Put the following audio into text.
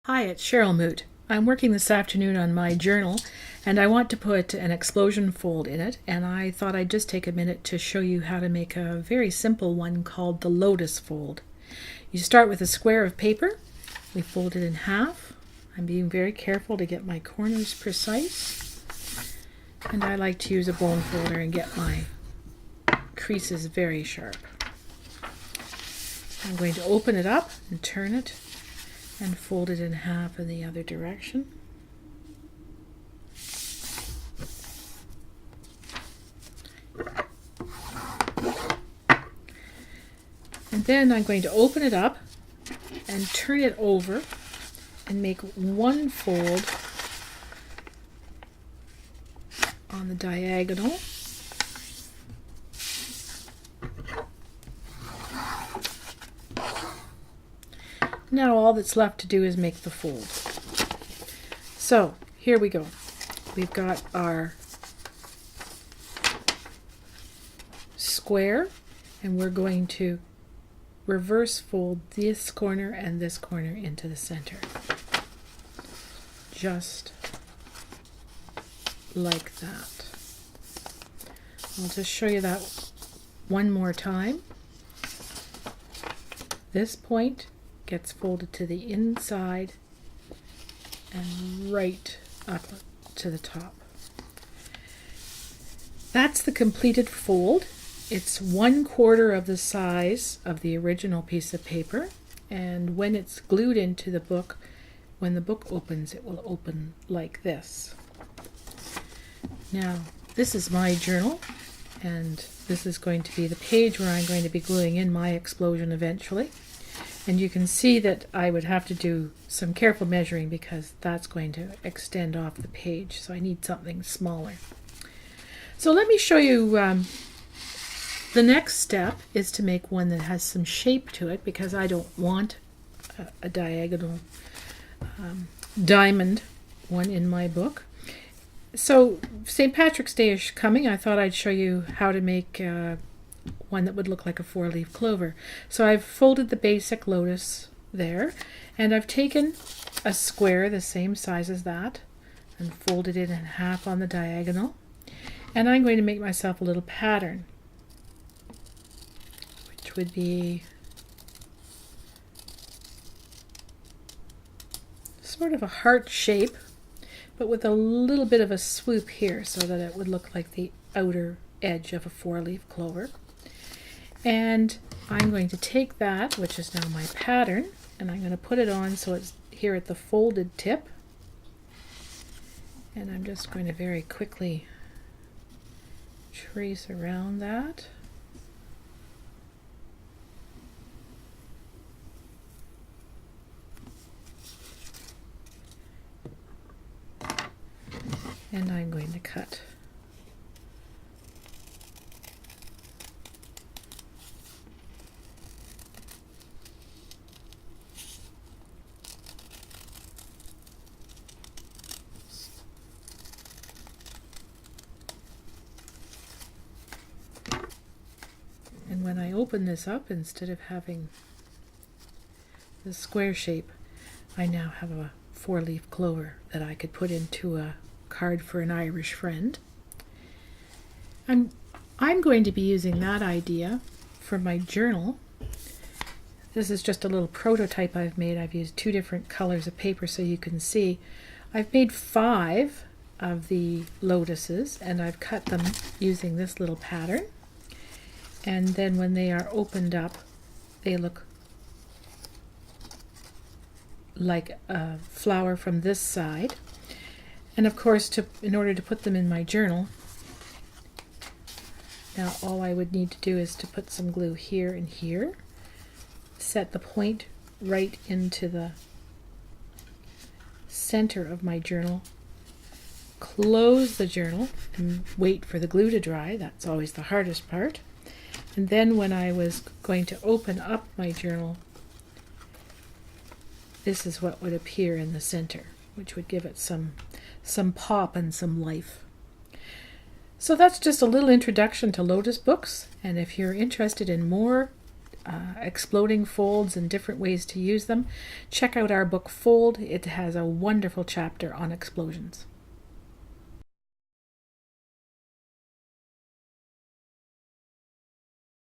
Hi, it's Cherryl Moot. I'm working this afternoon on my journal and I want to put an explosion fold in it, and I thought I'd just take a minute to show you how to make a very simple one called the Lotus Fold. You start with a square of paper. We fold it in half. I'm being very careful to get my corners precise, and I like to use a bone folder and get my creases very sharp. I'm going to open it up and turn it and fold it in half in the other direction. And then I'm going to open it up and turn it over and make one fold on the diagonal. Now all that's left to do is make the fold. So here we go. We've got our square, and we're going to reverse fold this corner and this corner into the center. Just like that. I'll just show you that one more time. This point gets folded to the inside and right up to the top. That's the completed fold. It's 1/4 of the size of the original piece of paper, and when it's glued into the book, when the book opens, it will open like this. Now, this is my journal, and this is going to be the page where I'm going to be gluing in my explosion eventually. And you can see that I would have to do some careful measuring because that's going to extend off the page, so I need something smaller. So let me show you, the next step is to make one that has some shape to it, because I don't want a diagonal diamond one in my book. So St. Patrick's Day is coming. I thought I'd show you how to make one that would look like a 4-leaf clover. So I've folded the basic lotus there, and I've taken a square the same size as that and folded it in half on the diagonal, and I'm going to make myself a little pattern, which would be sort of a heart shape, but with a little bit of a swoop here so that it would look like the outer edge of a 4-leaf clover. And I'm going to take that, which is now my pattern, and I'm going to put it on so it's here at the folded tip. And I'm just going to very quickly trace around that. And I'm going to cut. And when I open this up, instead of having the square shape, I now have a 4-leaf clover that I could put into a card for an Irish friend. I'm going to be using that idea for my journal. This is just a little prototype I've made. I've used 2 different colors of paper so you can see. I've made 5 of the lotuses, and I've cut them using this little pattern. And then when they are opened up, they look like a flower from this side. And of course, in order to put them in my journal, now all I would need to do is to put some glue here and here, set the point right into the center of my journal, close the journal and wait for the glue to dry. That's always the hardest part. And then when I was going to open up my journal, this is what would appear in the center, which would give it some pop and some life. So that's just a little introduction to Lotus books, and if you're interested in more exploding folds and different ways to use them, check out our book Fold. It has a wonderful chapter on explosions.